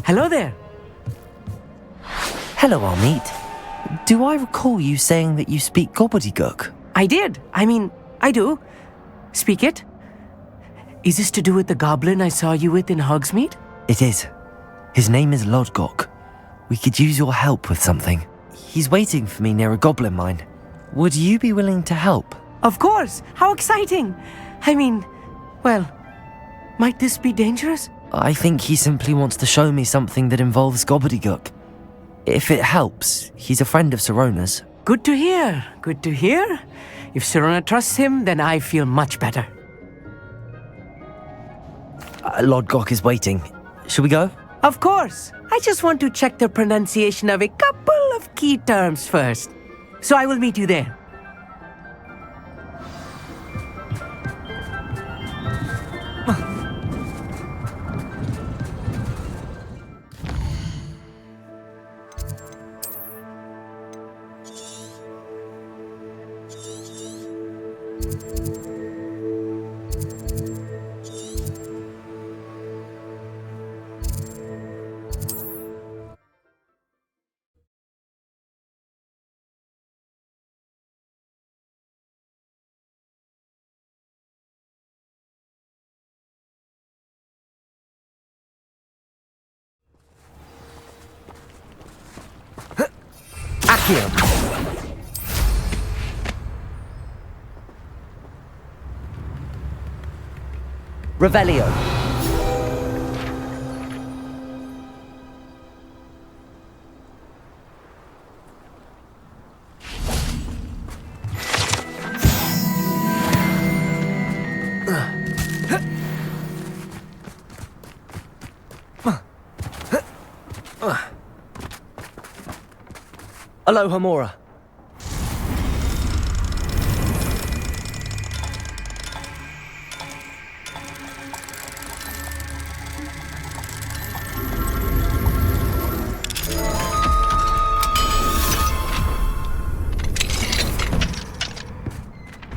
Hello there. Hello, Amit. Do I recall you saying that you speak gobbledygook? I did. I do. Speak it. Is this to do with the goblin I saw you with in Hogsmeade? It is. His name is Lodgok. We could use your help with something. He's waiting for me near a goblin mine. Would you be willing to help? Of course. How exciting. Well, might this be dangerous? I think he simply wants to show me something that involves gobbledygook. If it helps, he's a friend of Sirona's. Good to hear. Good to hear. If Sirona trusts him, then I feel much better. Lodgok is waiting. Shall we go? Of course. I just want to check the pronunciation of a couple of key terms first. So I will meet you there. Accio! Revelio! Aloha Mora.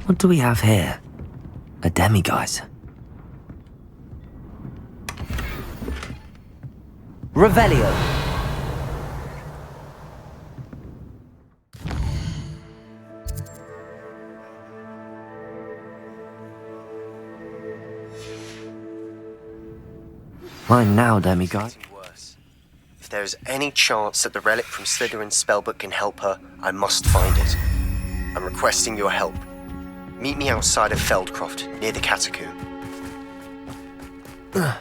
What do we have here? A demiguise. Revelio. Mine now, demiguise. Worse. If there is any chance that the relic from Slytherin's spellbook can help her, I must find it. I'm requesting your help. Meet me outside of Feldcroft, near the Catacomb. I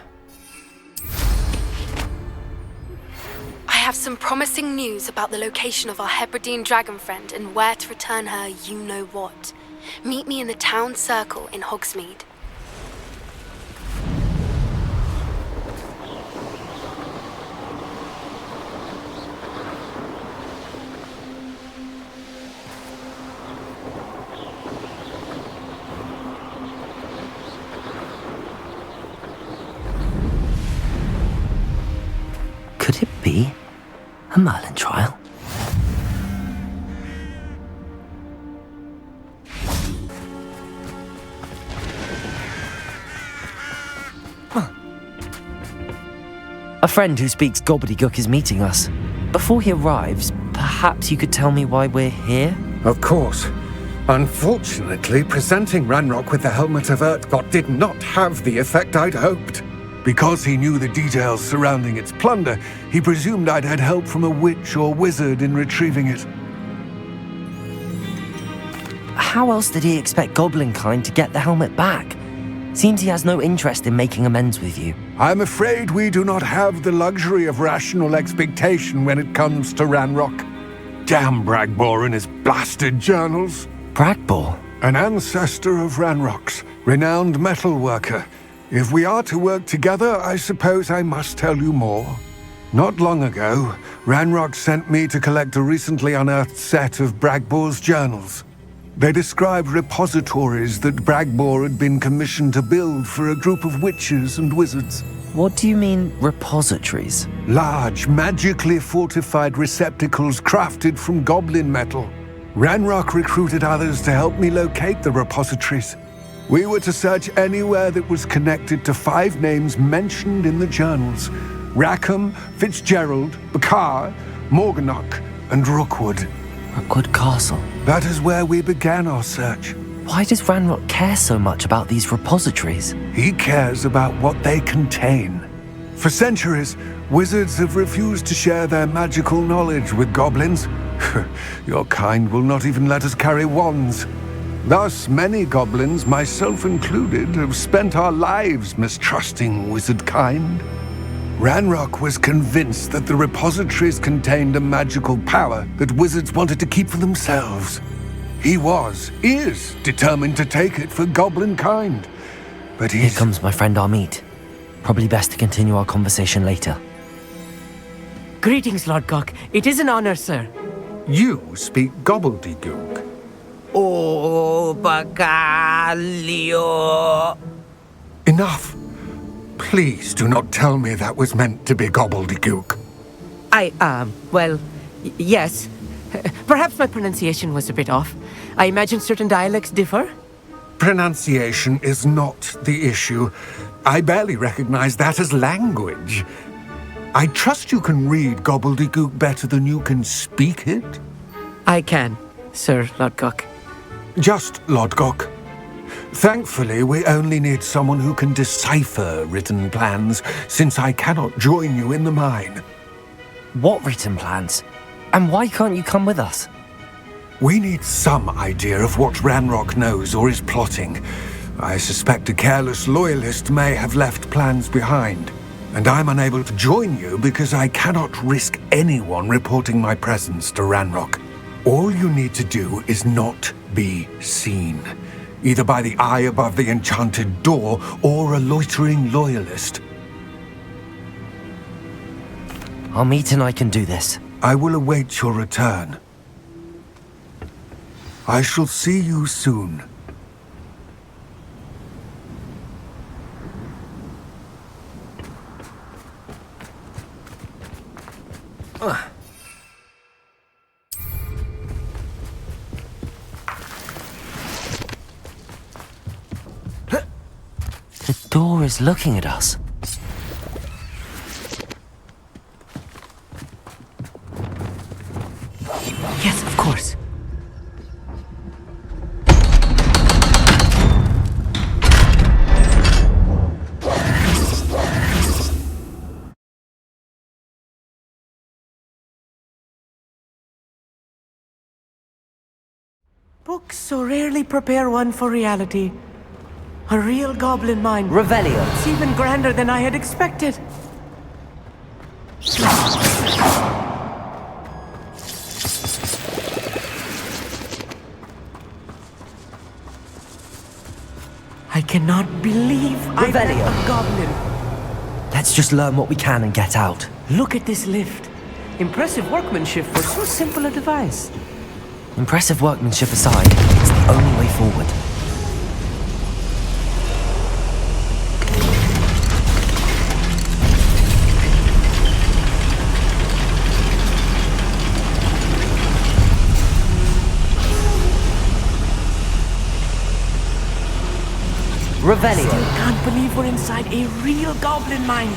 have some promising news about the location of our Hebridean dragon friend and where to return her you-know-what. Meet me in the town circle in Hogsmeade. Could it be a Merlin trial? A friend who speaks gobbledygook is meeting us. Before he arrives, perhaps you could tell me why we're here? Of course. Unfortunately, presenting Ranrok with the Helmet of Urtkot did not have the effect I'd hoped. Because he knew the details surrounding its plunder, he presumed I'd had help from a witch or wizard in retrieving it. How else did he expect Goblinkind to get the helmet back? Seems he has no interest in making amends with you. I'm afraid we do not have the luxury of rational expectation when it comes to Ranrok. Damn Bragbor and his blasted journals. Bragbor? An ancestor of Ranrock's, renowned metal worker. If we are to work together, I suppose I must tell you more. Not long ago, Ranrok sent me to collect a recently unearthed set of Bragbor's journals. They described repositories that Bragbor had been commissioned to build for a group of witches and wizards. What do you mean, repositories? Large, magically fortified receptacles crafted from goblin metal. Ranrok recruited others to help me locate the repositories. We were to search anywhere that was connected to 5 names mentioned in the journals. Rackham, Fitzgerald, Bakar, Morganach, and Rookwood. Rookwood Castle. That is where we began our search. Why does Ranrok care so much about these repositories? He cares about what they contain. For centuries, wizards have refused to share their magical knowledge with goblins. Your kind will not even let us carry wands. Thus, many goblins, myself included, have spent our lives mistrusting wizard kind. Ranrok was convinced that the repositories contained a magical power that wizards wanted to keep for themselves. He is determined to take it for goblin kind. But Here comes my friend Amit. Probably best to continue our conversation later. Greetings, Lord Gok. It is an honor, sir. You speak gobbledygook. Oh, Bagalio. Enough. Please do not tell me that was meant to be gobbledygook. Yes. Perhaps my pronunciation was a bit off. I imagine certain dialects differ. Pronunciation is not the issue. I barely recognize that as language. I trust you can read gobbledygook better than you can speak it? I can, Sir Lord Gok. Just Lord Gok. Thankfully, we only need someone who can decipher written plans, since I cannot join you in the mine. What written plans? And why can't you come with us? We need some idea of what Ranrok knows or is plotting. I suspect a careless loyalist may have left plans behind. And I'm unable to join you because I cannot risk anyone reporting my presence to Ranrok. All you need to do is not be seen, either by the eye above the enchanted door or a loitering loyalist. Amit and I can do this. I will await your return. I shall see you soon. The door is looking at us. Yes, of course. Books so rarely prepare one for reality. A real goblin mind. Revelio. It's even grander than I had expected. I cannot believe I met Revelio. a goblin. Let's just learn what we can and get out. Look at this lift. Impressive workmanship for so simple a device. Impressive workmanship aside, it's the only way forward. Revelio. Still can't believe we're inside a real goblin mine.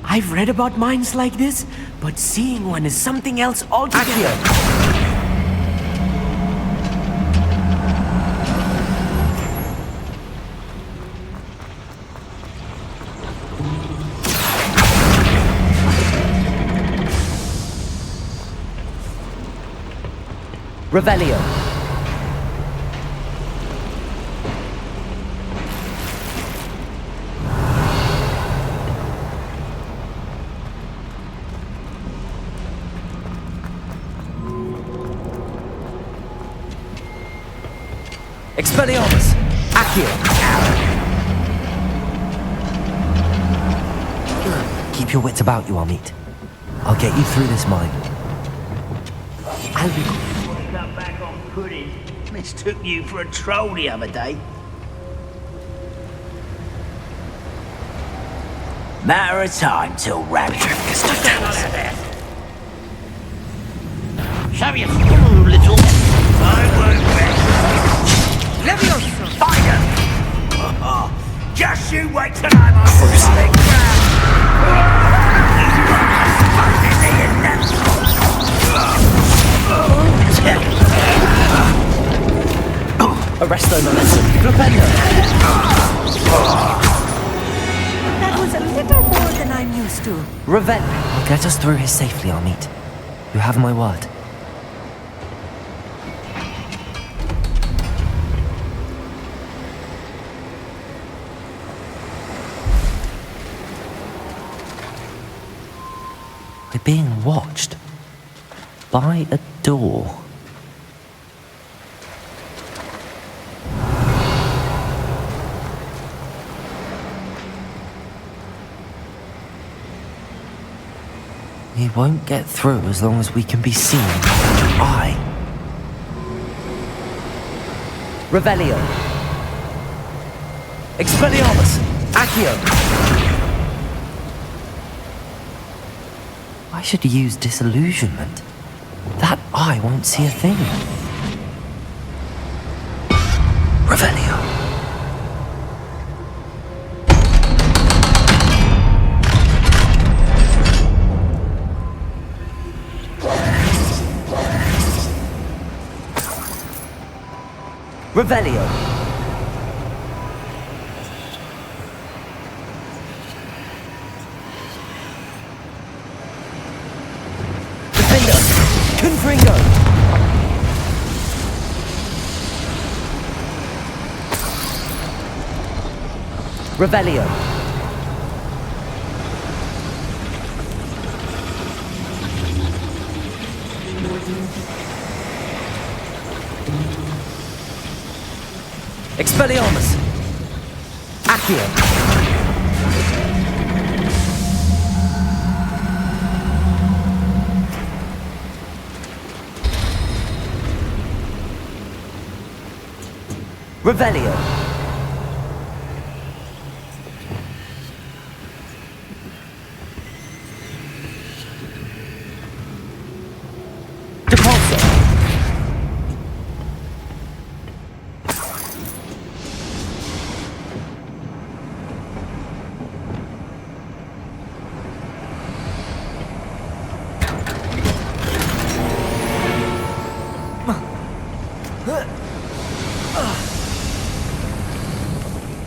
I've read about mines like this, but seeing one is something else altogether. Revelio. Expelliarmus! Accio! Keep your wits about you, Amit. I'll get you through this mine. I'll be good. Cut back on pudding. Mistook you for a troll the other day. Matter of time till Rabbit. Show you through, little. I won't rest. Leviosa! Fire! Just You wait till I'm on the ground! Arresto momentum. Flipendo. That was a little more than I'm used to. Revenge. I'll get us through here safely, Amit. You have my word. We're being watched by a door. We won't get through as long as we can be seen by the eye. Revelio. Expelliarmus. Accio. I should use disillusionment. That eye won't see a thing. Revelio. Revelio. Defender. Confringo. Revelio. Expelliarmus! Accio! Revelio! Depulso!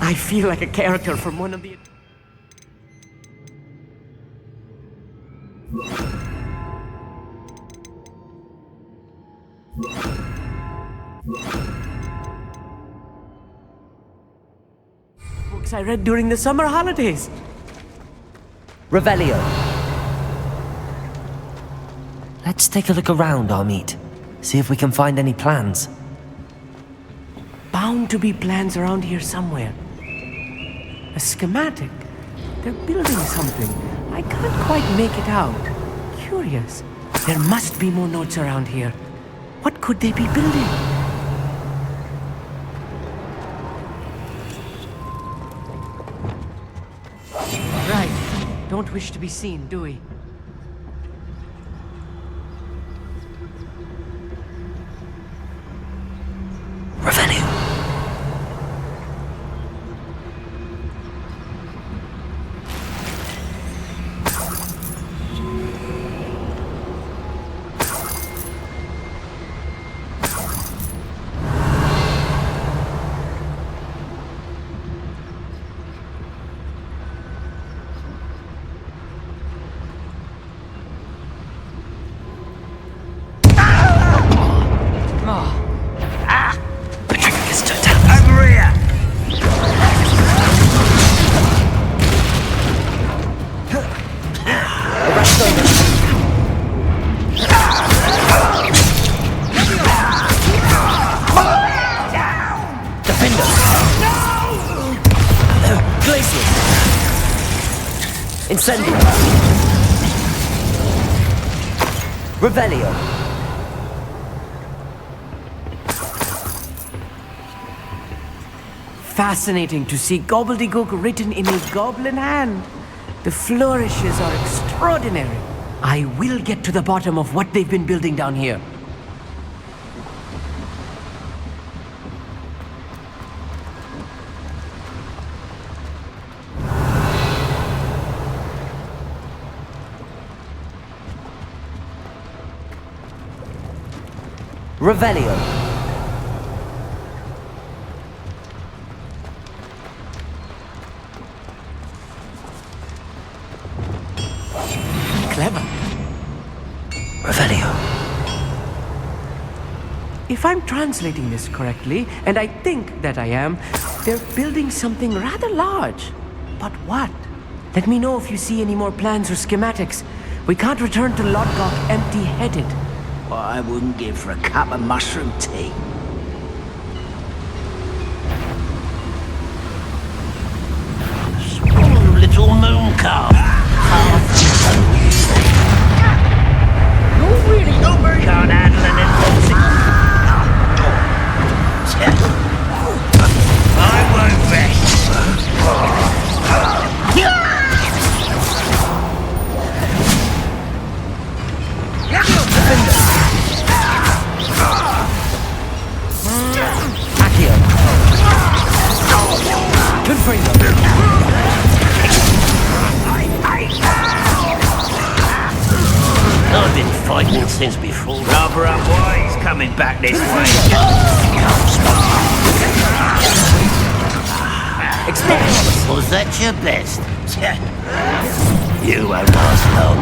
I feel like a character from one of the... books I read during the summer holidays. Revelio. Let's take a look around, Amit. See if we can find any plans. Bound to be plans around here somewhere. A schematic. They're building something. I can't quite make it out. Curious. There must be more notes around here. What could they be building? Right. Don't wish to be seen, do we? Revelio. Incendio. Revelio. Fascinating to see gobbledygook written in a goblin hand. The flourishes are extraordinary. I will get to the bottom of what they've been building down here. Revelio. Clever. Revelio. If I'm translating this correctly, and I think that I am, they're building something rather large. But what? Let me know if you see any more plans or schematics. We can't return to Lodgok empty-headed. What I wouldn't give for a cup of mushroom tea. Small little moon calf. You're really over. Can't handle an impossible. I won't rest. Accio. Confringo. I've been fighting since before. Rather unwise coming back this way. Was that your best? You won't last long.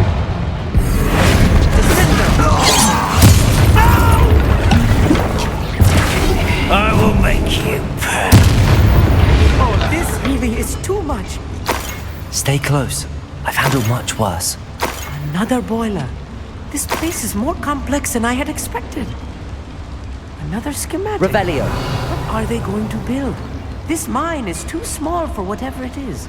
I will make you pay. Oh, this really is too much. Stay close. I've handled much worse. Another boiler. This place is more complex than I had expected. Another schematic. Revelio. What are they going to build? This mine is too small for whatever it is.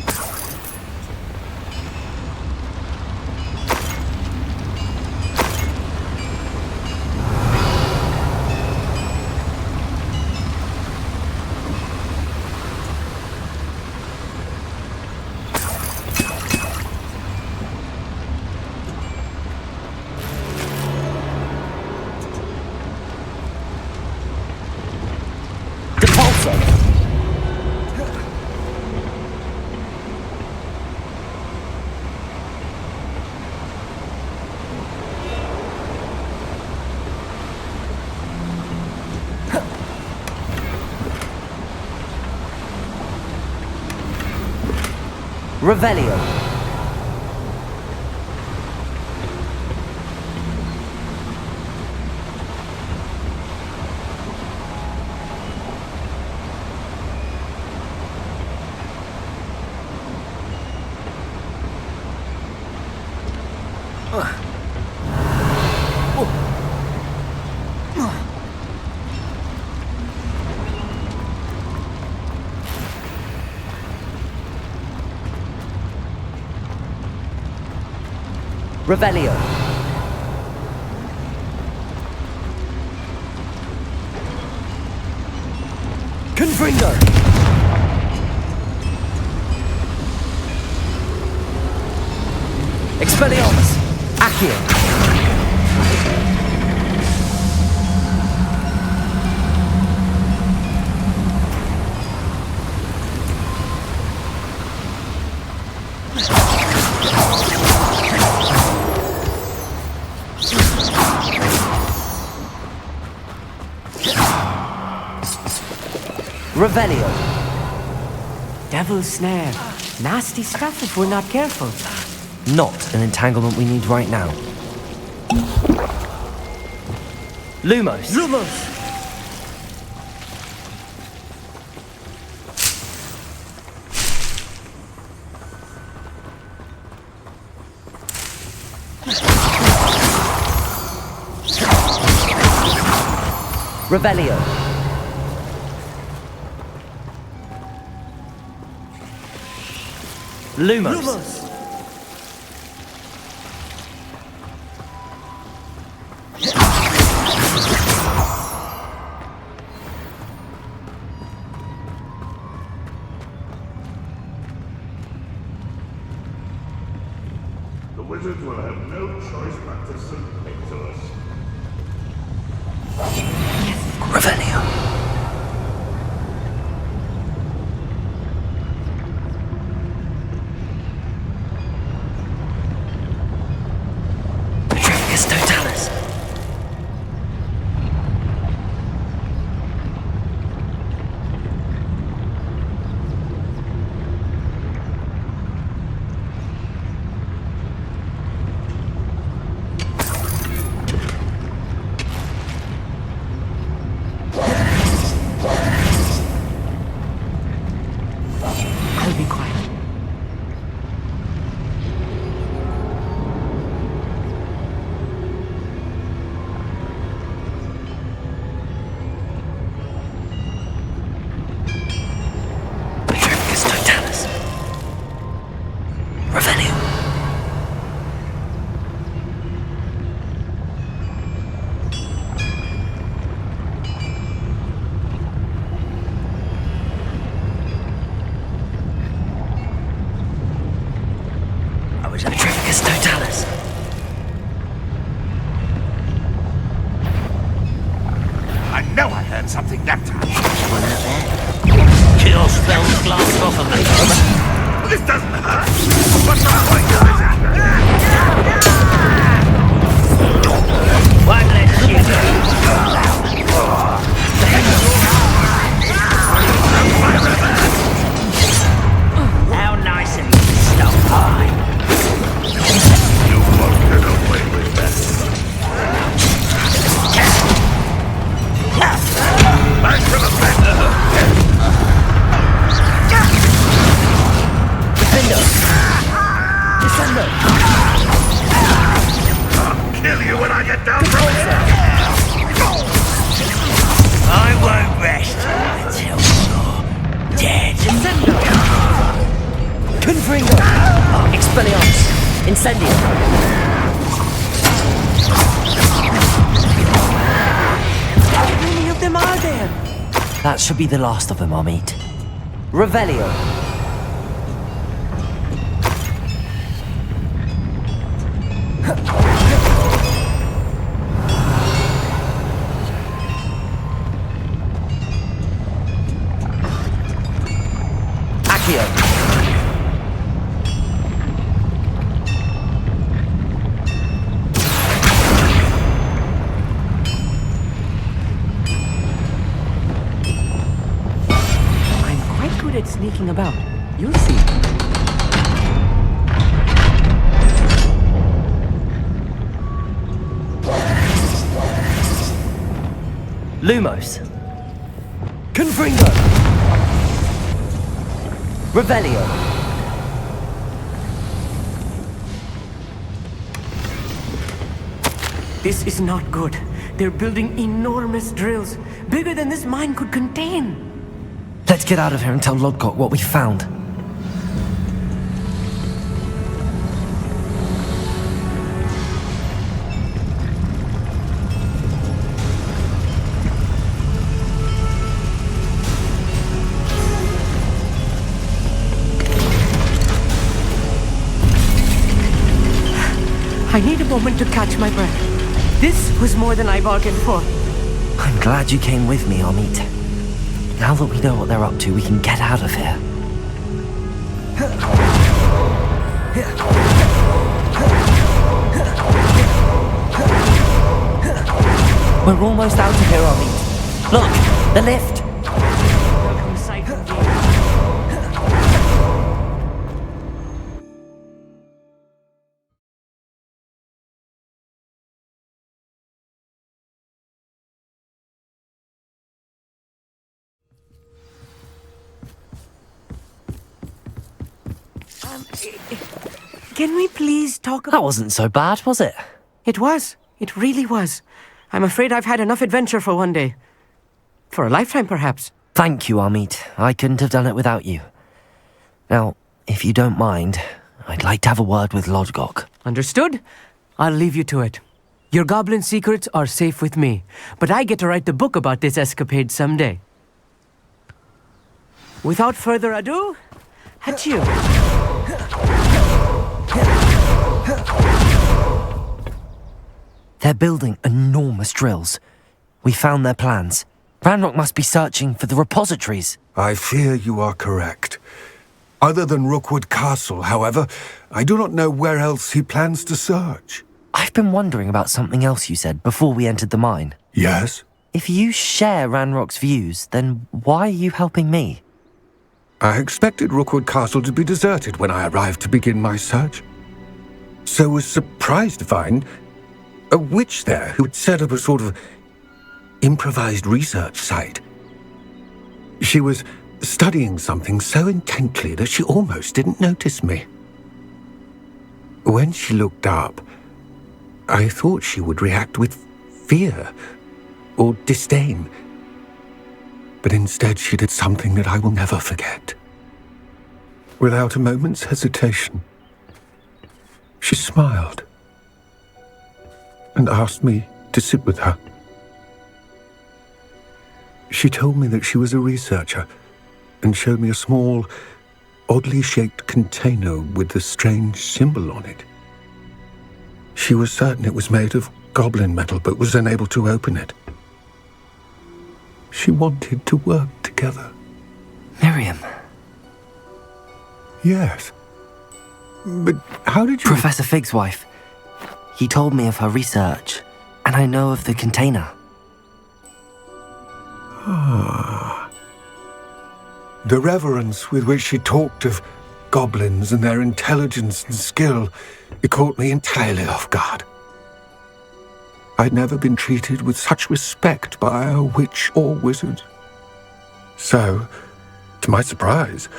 Revelio. Revelio. Confringo. Expelliarmus. Accio. Revelio. Devil's snare. Nasty stuff if we're not careful. Not an entanglement we need right now. Lumos. Lumos! Revelio. Lumos. The wizards will have no choice but to submit to us. Revelio. be quiet. I know I heard something that time. Kill spells glanced off of me. This doesn't hurt. What's the point of this? One less shooter. How nice of you to stop by. You won't get away with that. Back to the bed. Descendo! I'll kill you when I get down from here. I won't rest until you're dead. Confringo! Expelliarmus! Incendio! How many of them are there? That should be the last of them, Amit. Revelio! Accio! I'm quite good at sneaking about. You'll see. Lumos! Confringo! Revelio! This is not good. They're building enormous drills, bigger than this mine could contain. Let's get out of here and tell Lodgok what we found. I need a moment to catch my breath. This was more than I bargained for. I'm glad you came with me, Amit. Now that we know what they're up to, we can get out of here. We're almost out of here, Amit. Look, the lift! Welcome, Cycle Game. Can we please talk about... That wasn't so bad, was it? It was. It really was. I'm afraid I've had enough adventure for one day. For a lifetime, perhaps. Thank you, Amit. I couldn't have done it without you. Now, if you don't mind, I'd like to have a word with Lodgok. Understood? I'll leave you to it. Your goblin secrets are safe with me, but I get to write the book about this escapade someday. Without further ado, adieu. They're building enormous drills. We found their plans. Ranrok must be searching for the repositories. I fear you are correct. Other than Rookwood Castle, however, I do not know where else he plans to search. I've been wondering about something else you said before we entered the mine. Yes? If you share Ranrock's views, then why are you helping me? I expected Rookwood Castle to be deserted when I arrived to begin my search. So was surprised to find a witch there who had set up a sort of improvised research site. She was studying something so intently that she almost didn't notice me. When she looked up, I thought she would react with fear or disdain. But instead she did something that I will never forget. Without a moment's hesitation, she smiled and asked me to sit with her. She told me that she was a researcher and showed me a small, oddly shaped container with a strange symbol on it. She was certain it was made of goblin metal, but was unable to open it. She wanted to work together. Miriam. Yes. But how did you... Professor Fig's wife. He told me of her research, and I know of the container. Ah. The reverence with which she talked of goblins and their intelligence and skill, it caught me entirely off guard. I'd never been treated with such respect by a witch or wizard. So, to my surprise,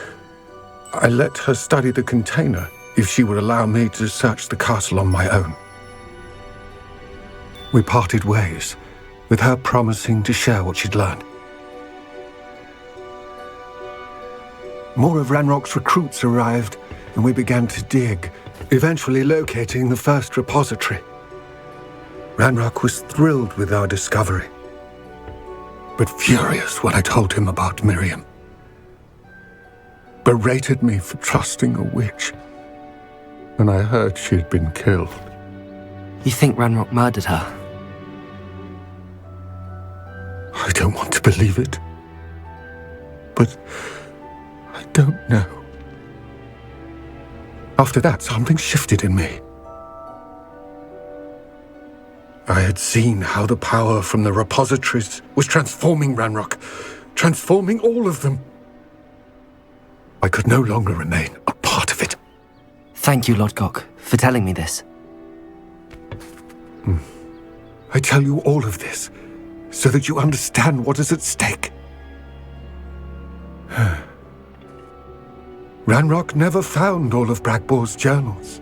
I let her study the container if she would allow me to search the castle on my own. We parted ways, with her promising to share what she'd learned. More of Ranrok's recruits arrived, and we began to dig, eventually locating the first repository. Ranrok was thrilled with our discovery, but furious when I told him about Miriam. Berated me for trusting a witch, and I heard she'd been killed. You think Ranrok murdered her? I don't want to believe it, but I don't know. After that, something shifted in me. I had seen how the power from the repositories was transforming Ranrok, transforming all of them. I could no longer remain a part of it. Thank you, Lodgok, for telling me this. I tell you all of this so that you understand what is at stake. Ranrok never found all of Bragbor's journals,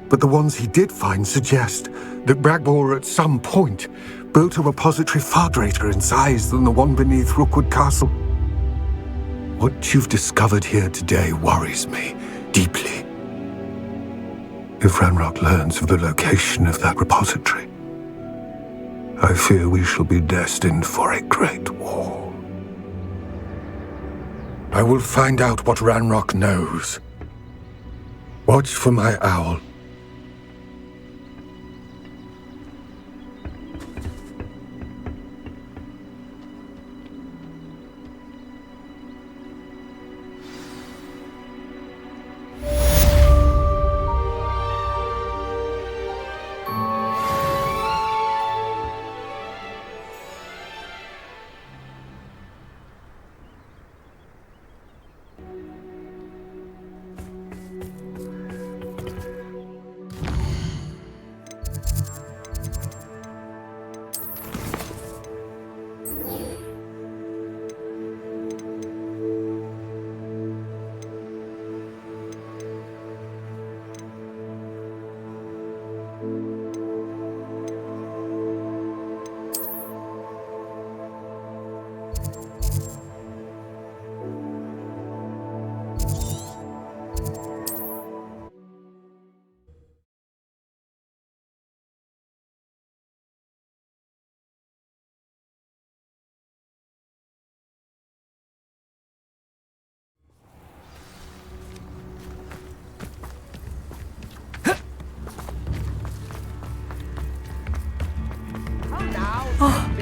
but the ones he did find suggest that Bragbor at some point built a repository far greater in size than the one beneath Rookwood Castle. What you've discovered here today worries me deeply. If Ranrok learns of the location of that repository, I fear we shall be destined for a great war. I will find out what Ranrok knows. Watch for my owl.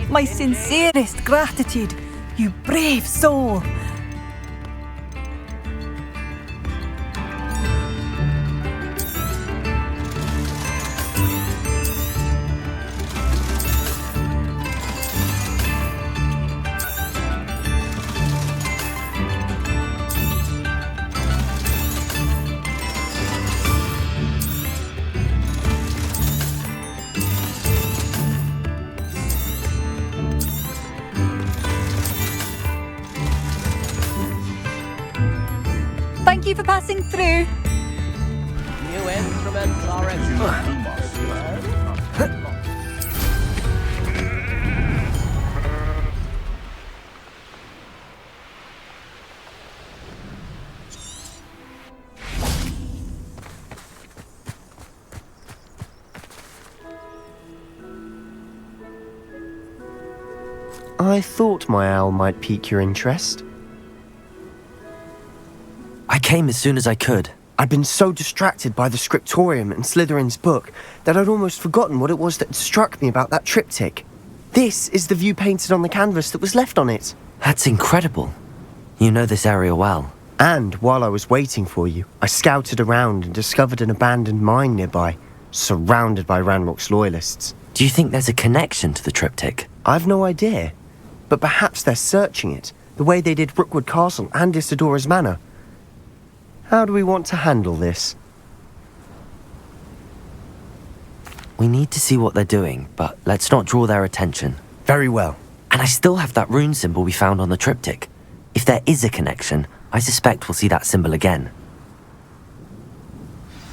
My sincerest gratitude, you brave soul. you for passing through. New instruments are I thought my owl might pique your interest. I came as soon as I could. I'd been so distracted by the scriptorium and Slytherin's book that I'd almost forgotten what it was that struck me about that triptych. This is the view painted on the canvas that was left on it. That's incredible. You know this area well. And while I was waiting for you, I scouted around and discovered an abandoned mine nearby, surrounded by Ranrok's loyalists. Do you think there's a connection to the triptych? I've no idea, but perhaps they're searching it, the way they did Rookwood Castle and Isidora's Manor. How do we want to handle this? We need to see what they're doing, but let's not draw their attention. Very well. And I still have that rune symbol we found on the triptych. If there is a connection, I suspect we'll see that symbol again.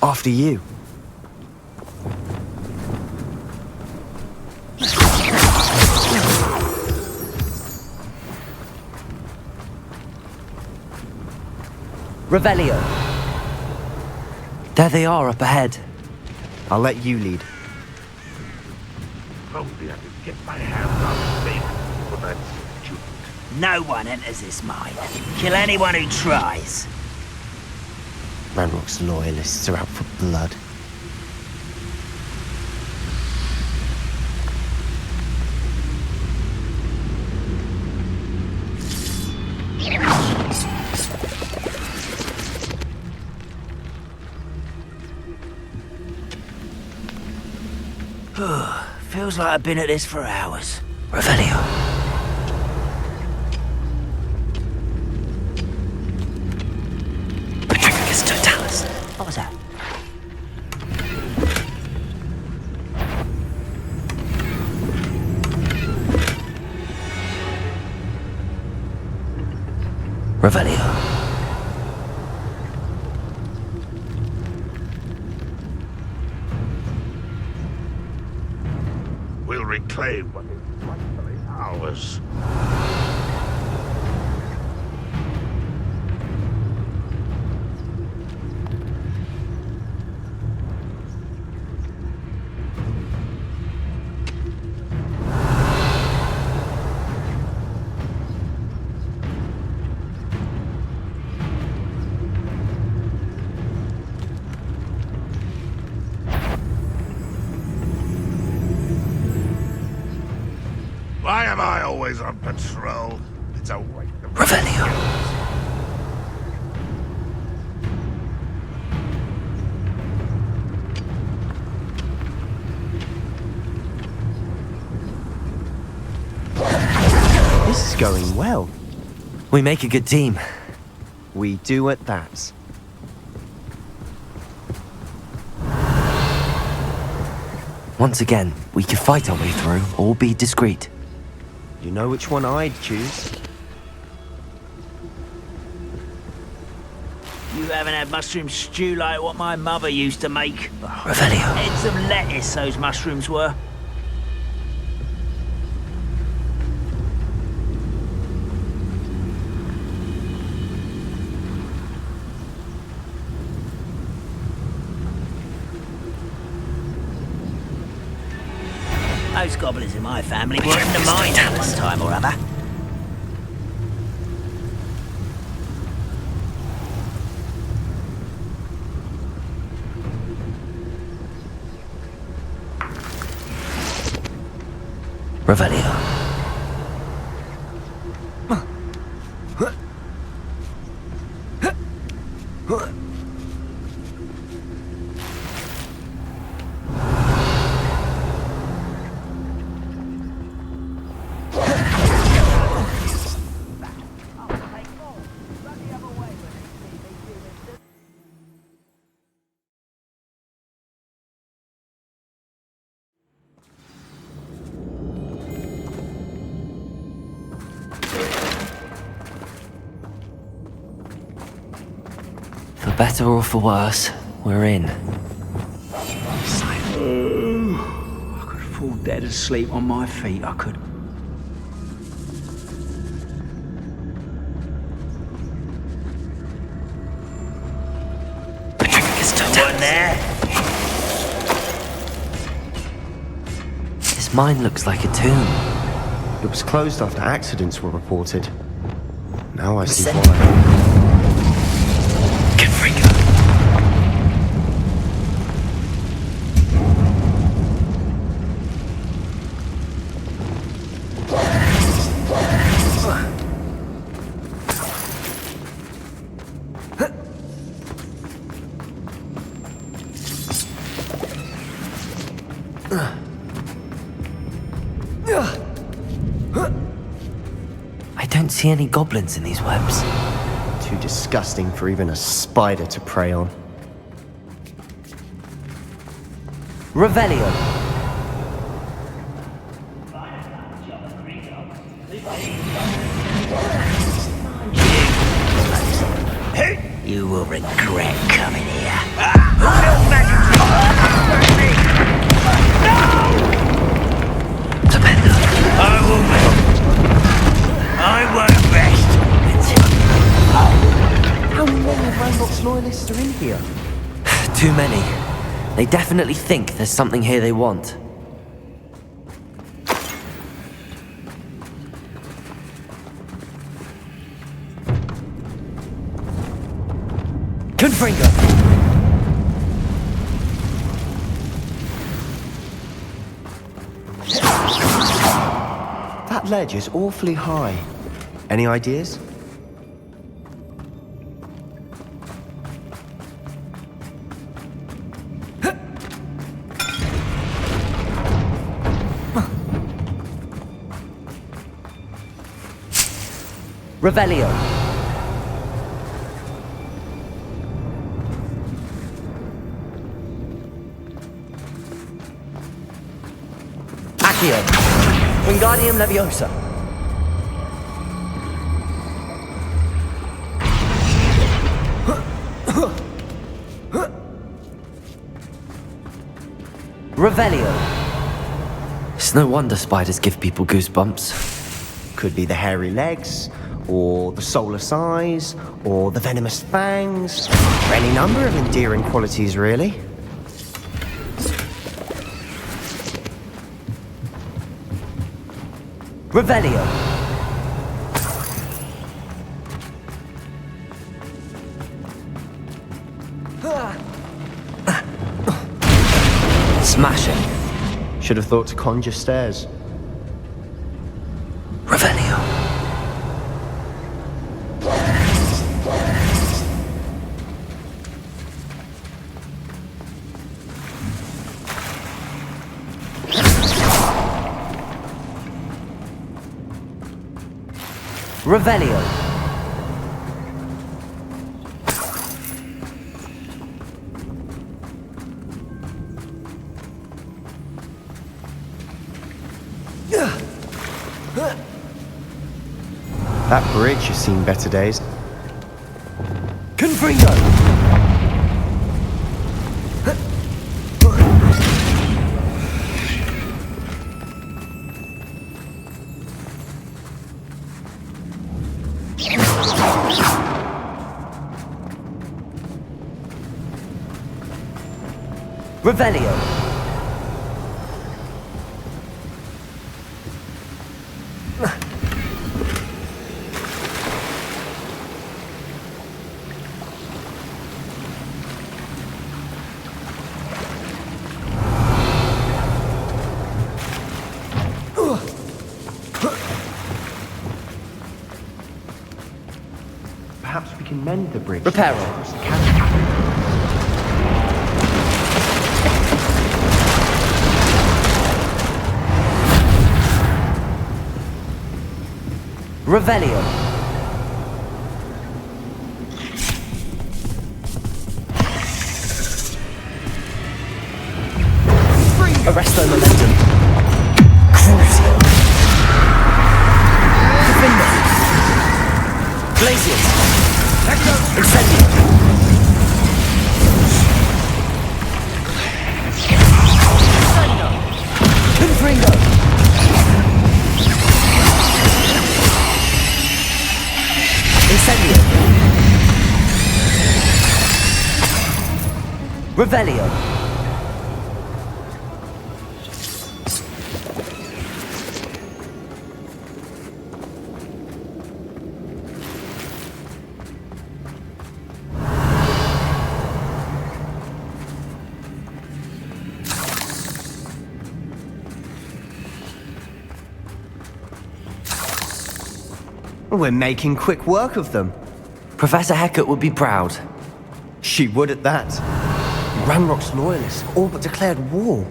After you. Revelio. There they are up ahead. I'll let you lead. Only I could get my hands on Fate for that student. No one enters this mine. Kill anyone who tries. Ranrok's loyalists are out for blood. Feels like I've been at this for hours. Revelio. Patricus Totalis. What was that? Revelio. We'll reclaim what is rightfully ours. Why am I always on patrol? It's a waste of... Revelio. This is going well. We make a good team. We do at that. Once again, we can fight our way through or be discreet. You know which one I'd choose. You haven't had mushroom stew like what my mother used to make. Revelio. Heads of lettuce those mushrooms were. Those goblins in my family were in the mine at one time or other. Revelio. better or for worse, we're in. I could fall dead asleep on my feet, I could. One there. This mine looks like a tomb. It was closed after accidents were reported. Now I see why. Good freak. I don't see any goblins in these webs. Too disgusting for even a spider to prey on. Revelio. You will regret coming here. I won't rest. How many of Ranrok's loyalists are in here? Too many. They definitely think there's something here they want. Confringo! That ledge is awfully high. Any ideas? Revelio. Accio. Wingardium Leviosa. Revelio. It's no wonder spiders give people goosebumps. Could be the hairy legs, or the soulless eyes, or the venomous fangs, or any number of endearing qualities, really. Revelio. Smashing. Should have thought to conjure stairs. Revelio. Revelio. That bridge has seen better days. Confringo. Revelio. Perhaps we can mend the bridge. Reparo. Revelio. Arresto momentum. Crucio. Defender. Glacius. Incendio. Revelio. We're making quick work of them. Professor Hecat would be proud. She would at that. Ranrok's loyalists all but declared war.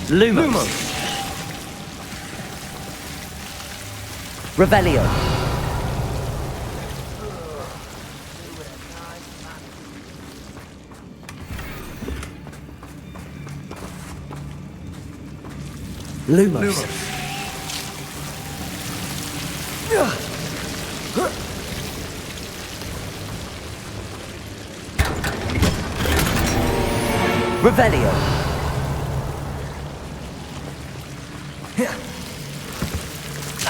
Lumos. Revelio. Lumos. Revelio.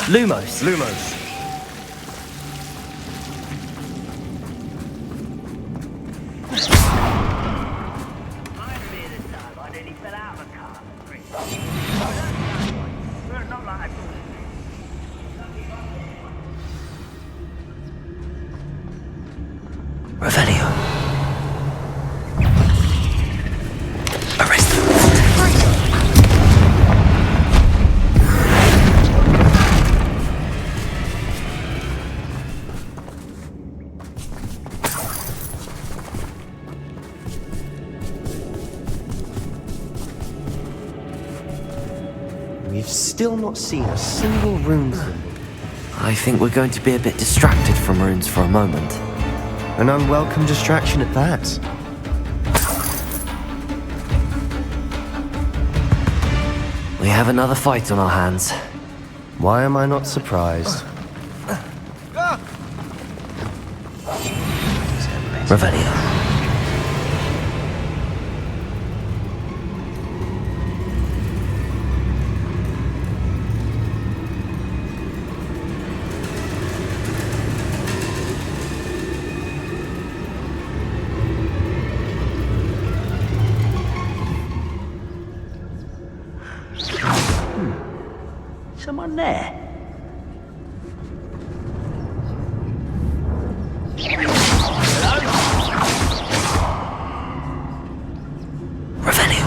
Lumos. Revelio. Arrest them. We've still not seen a single rune symbol. I think we're going to be a bit distracted from runes for a moment. An unwelcome distraction at that. We have another fight on our hands. Why am I not surprised? Revelio. Someone there? Revelio.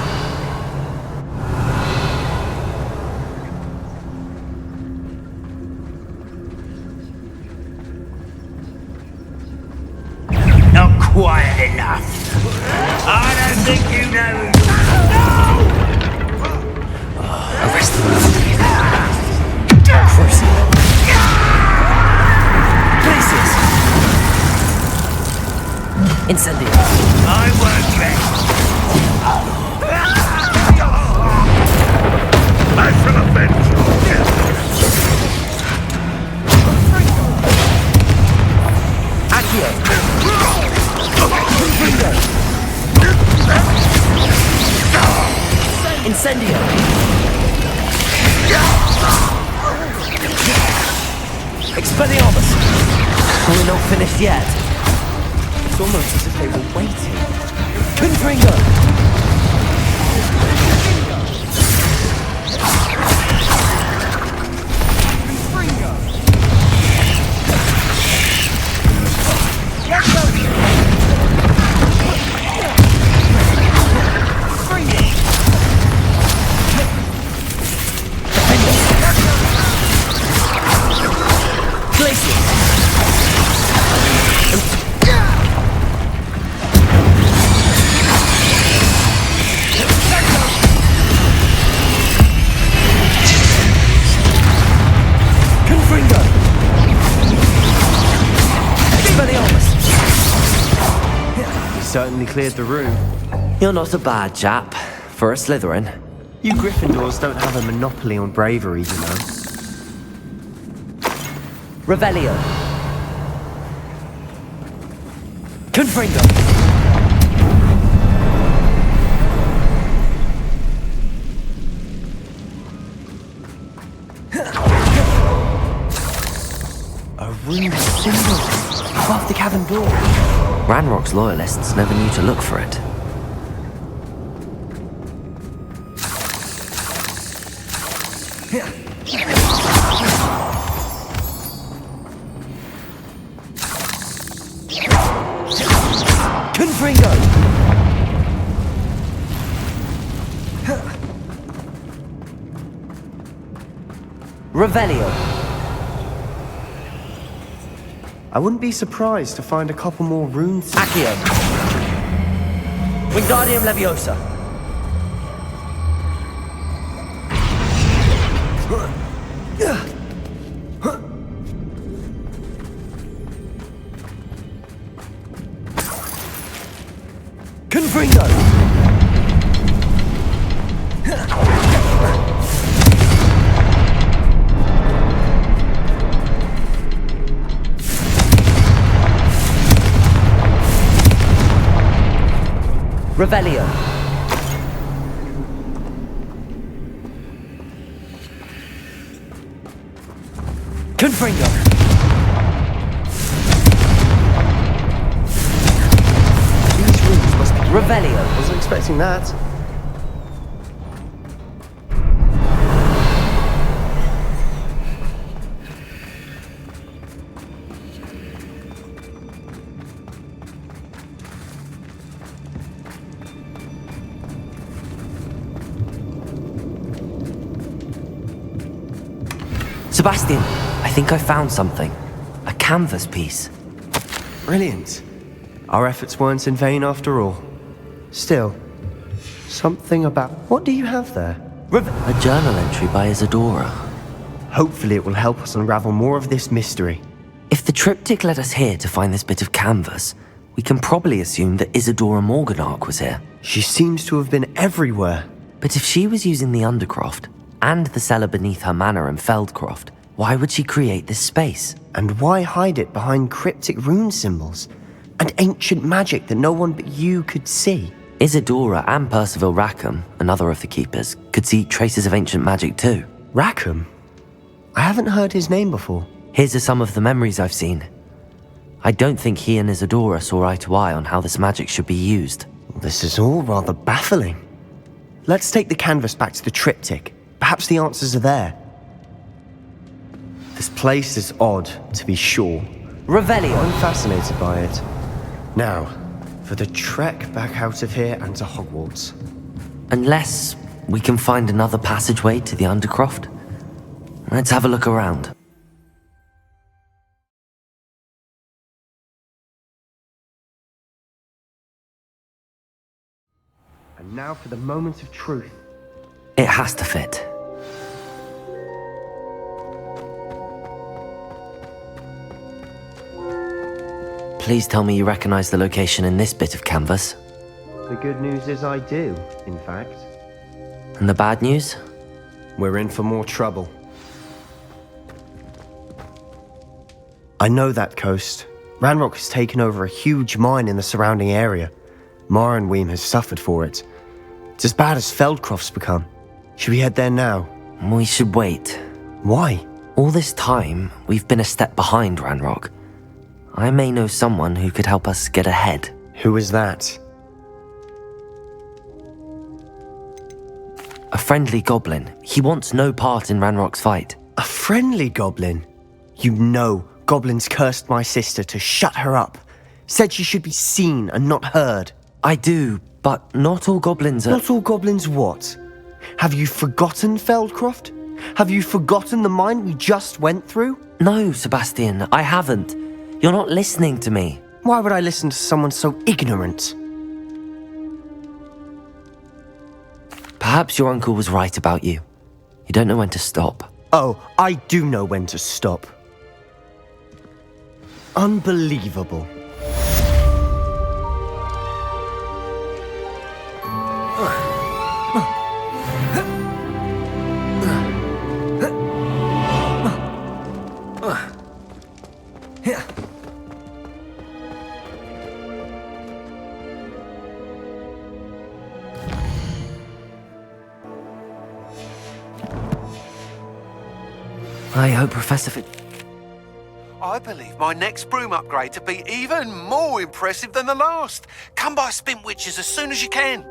Not quiet enough. I don't think you know. Arrest them. Crucible. Places. Incendio. I won't rest. I shall avenge your death. Accio. Incendio. Expelliarmus. We're not finished yet. It's almost as if they were waiting. Confringo. Certainly cleared the room. You're not a bad chap for a Slytherin. You Gryffindors don't have a monopoly on bravery, you know. Revelio. Confringo. A rune symbol. above the cavern door. Ranrock's loyalists never knew to look for it. Confringo! Revelio. I wouldn't be surprised to find a couple more runes. Accio. Wingardium Leviosa. Confringo! Revelio. Confringo! These runes must be... Revelio. Wasn't expecting that. Sebastian, I think I found something. A canvas piece. Brilliant. Our efforts weren't in vain after all. Still, something about... What do you have there? A journal entry by Isadora. Hopefully it will help us unravel more of this mystery. If the triptych led us here to find this bit of canvas, we can probably assume that Isadora Morganark was here. She seems to have been everywhere. But if she was using the Undercroft, and the cellar beneath her manor in Feldcroft, why would she create this space? And why hide it behind cryptic rune symbols? And ancient magic that no one but you could see? Isadora and Percival Rackham, another of the keepers, could see traces of ancient magic too. Rackham? I haven't heard his name before. Here's some of the memories I've seen. I don't think he and Isadora saw eye to eye on how this magic should be used. This is all rather baffling. Let's take the canvas back to the triptych. Perhaps the answers are there. This place is odd, to be sure. Revelio. I'm fascinated by it. Now, for the trek back out of here and to Hogwarts. Unless we can find another passageway to the Undercroft. Let's have a look around. And now for the moment of truth. It has to fit. Please tell me you recognize the location in this bit of canvas. The good news is I do, in fact. And the bad news? We're in for more trouble. I know that coast. Ranrok has taken over a huge mine in the surrounding area. Marrenweem has suffered for it. It's as bad as Feldcroft's become. Should we head there now? We should wait. Why? All this time, we've been a step behind Ranrok. I may know someone who could help us get ahead. Who is that? A friendly goblin. He wants no part in Ranrock's fight. A friendly goblin? You know, goblins cursed my sister to shut her up. Said she should be seen and not heard. I do, but not all goblins are... Not all goblins what? Have you forgotten Feldcroft? Have you forgotten the mine we just went through? No, Sebastian, I haven't. You're not listening to me. Why would I listen to someone so ignorant? Perhaps your uncle was right about you. You don't know when to stop. Oh, I do know when to stop. Unbelievable. I hope Professor I believe my next broom upgrade to be even more impressive than the last. Come by Spintwitches as soon as you can.